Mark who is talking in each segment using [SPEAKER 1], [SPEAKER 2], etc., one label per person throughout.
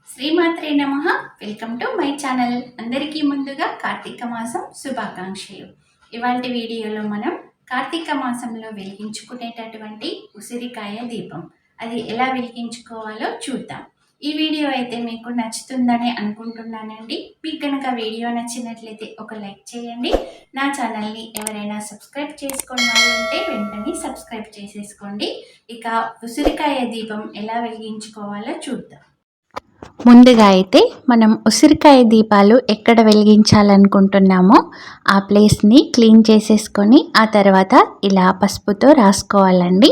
[SPEAKER 1] శ్రీమాత్రే నమః. Welcome to my channel. అందరికీ ముందుగా కార్తీక మాసం శుభాకాంక్షలు. ఇవాల్టి వీడియోలో మనం కార్తీక మాసంలో వెలిగించుకునేటటువంటి ఉసిరికాయ దీపం అది ఎలా వెలిగించుకోవాలో చూద్దాం. ఈ వీడియో అయితే మీకు నచ్చుతుందని అనుకుంటున్నానండి. మీకు కనుక వీడియో నచ్చినట్లయితే ఒక లైక్ చేయండి. నా ఛానల్ని ఎవరైనా సబ్స్క్రైబ్ చేసుకున్న వాళ్ళు ఉంటే వెంటనే సబ్స్క్రైబ్ చేసేసుకోండి. ఇక ఉసిరికాయ దీపం ఎలా వెలిగించుకోవాలో చూద్దాం.
[SPEAKER 2] ముందుగా అయితే మనం ఉసిరికాయ దీపాలు ఎక్కడ వెలిగించాలనుకుంటున్నామో ఆ ప్లేస్ని క్లీన్ చేసేసుకొని ఆ తర్వాత ఇలా పసుపుతో రాసుకోవాలండి.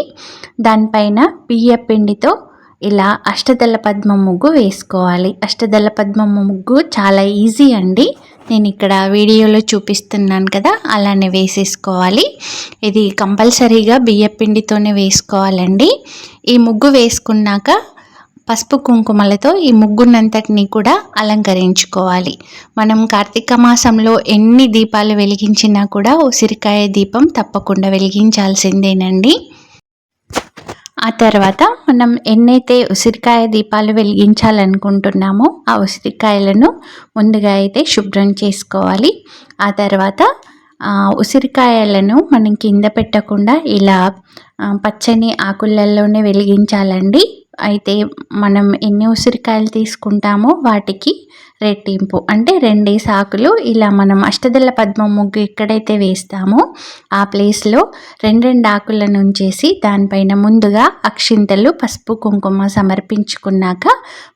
[SPEAKER 2] దానిపైన బియ్య పిండితో ఇలా అష్టదళ పద్మ ముగ్గు వేసుకోవాలి. అష్టదళ పద్మ ముగ్గు చాలా ఈజీ అండి. నేను ఇక్కడ వీడియోలో చూపిస్తున్నాను కదా, అలానే వేసేసుకోవాలి. ఇది కంపల్సరీగా బియ్య పిండితోనే వేసుకోవాలండి. ఈ ముగ్గు వేసుకున్నాక పసుపు కుంకుమలతో ఈ ముగ్గునంతటిని కూడా అలంకరించుకోవాలి. మనం కార్తీక మాసంలో ఎన్ని దీపాలు వెలిగించినా కూడా ఉసిరికాయ దీపం తప్పకుండా వెలిగించాల్సిందేనండి. ఆ తర్వాత మనం ఎన్నైతే ఉసిరికాయ దీపాలు వెలిగించాలనుకుంటున్నామో ఆ ఉసిరికాయలను ముందుగా అయితే శుభ్రం చేసుకోవాలి. ఆ తర్వాత ఉసిరికాయలను మనం కింద పెట్టకుండా ఇలా పచ్చని ఆకులలోనే వెలిగించాలండి. అయితే మనం ఎన్ని ఉసిరికాయలు తీసుకుంటామో వాటికి రెట్టింపు అంటే 2 ఆకులు ఇలా మనం అష్టదళ పద్మ ముగ్గు ఎక్కడైతే వేస్తామో ఆ ప్లేస్లో 2 ఆకులను ఉంచేసి దానిపైన ముందుగా అక్షింతలు పసుపు కుంకుమ సమర్పించుకున్నాక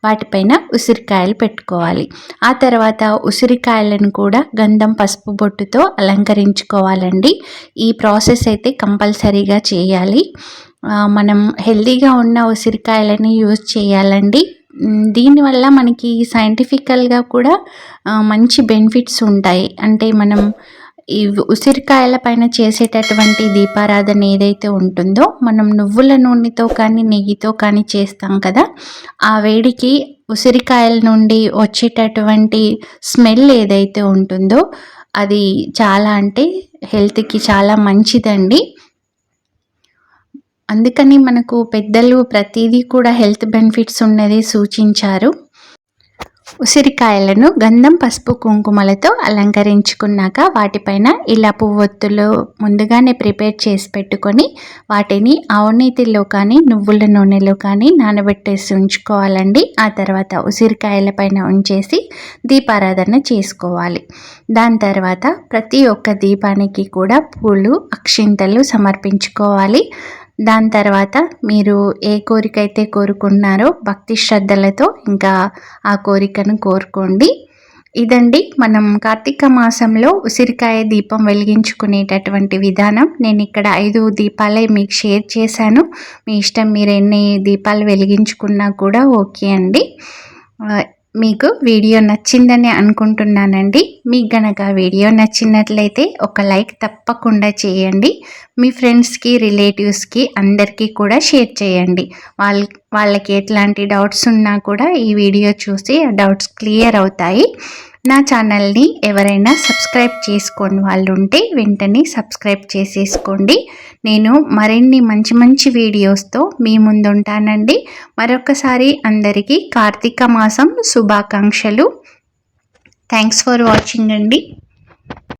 [SPEAKER 2] వాటిపైన ఉసిరికాయలు పెట్టుకోవాలి. ఆ తర్వాత ఉసిరికాయలను కూడా గంధం పసుపు బొట్టుతో అలంకరించుకోవాలండి. ఈ ప్రాసెస్ అయితే కంపల్సరీగా చేయాలి. మనం హెల్తీగా ఉన్న ఉసిరికాయలని యూజ్ చేయాలండి. దీనివల్ల మనకి సైంటిఫికల్గా కూడా మంచి బెనిఫిట్స్ ఉంటాయి. అంటే మనం ఈ ఉసిరికాయల పైన చేసేటటువంటి దీపారాధన ఏదైతే ఉంటుందో మనం నువ్వుల నూనెతో కానీ నెయ్యితో కానీ చేస్తాం కదా, ఆ వేడికి ఉసిరికాయల నుండి వచ్చేటటువంటి స్మెల్ ఏదైతే ఉంటుందో అది చాలా అంటే హెల్త్కి చాలా మంచిదండి. అందుకని మనకు పెద్దలు ప్రతిదీ కూడా హెల్త్ బెనిఫిట్స్ ఉన్నది సూచించారు. ఉసిరికాయలను గంధం పసుపు కుంకుమలతో అలంకరించుకున్నాక వాటిపైన ఇలా పువ్వొత్తులు ముందుగానే ప్రిపేర్ చేసి పెట్టుకొని వాటిని అవినీతిలో కానీ నువ్వుల నూనెలో కానీ నానబెట్టేసి ఉంచుకోవాలండి. ఆ తర్వాత ఉసిరికాయల పైన ఉంచేసి దీపారాధన చేసుకోవాలి. దాని తర్వాత ప్రతి ఒక్క దీపానికి కూడా పూలు అక్షింతలు సమర్పించుకోవాలి. దాని తర్వాత మీరు ఏ కోరిక అయితే కోరుకున్నారో భక్తి శ్రద్ధలతో ఇంకా ఆ కోరికను కోరుకోండి. ఇదండి మనం కార్తీక మాసంలో ఉసిరికాయ దీపం వెలిగించుకునేటటువంటి విధానం. నేను ఇక్కడ 5 దీపాలే మీకు షేర్ చేశాను. మీ ఇష్టం, మీరు ఎన్ని దీపాలు వెలిగించుకున్నా కూడా ఓకే అండి. మీకు వీడియో నచ్చిందని అనుకుంటున్నానండి. మీకు గనక వీడియో నచ్చినట్లయితే ఒక లైక్ తప్పకుండా చేయండి. మీ ఫ్రెండ్స్కి రిలేటివ్స్కి అందరికీ కూడా షేర్ చేయండి. వాళ్ళకి ఎట్లాంటి డౌట్స్ ఉన్నా కూడా ఈ వీడియో చూసి ఆ డౌట్స్ క్లియర్ అవుతాయి. నా ఛానల్ని ఎవరైనా సబ్స్క్రైబ్ చేసుకొని వాళ్ళు ఉంటే వెంటనే సబ్స్క్రైబ్ చేసేసుకోండి. నేను మరిన్ని మంచి మంచి వీడియోస్తో మీ ముందు ఉంటానండి. మరొకసారి అందరికీ కార్తీక మాసం శుభాకాంక్షలు. థ్యాంక్స్ ఫర్ వాచింగ్ అండి.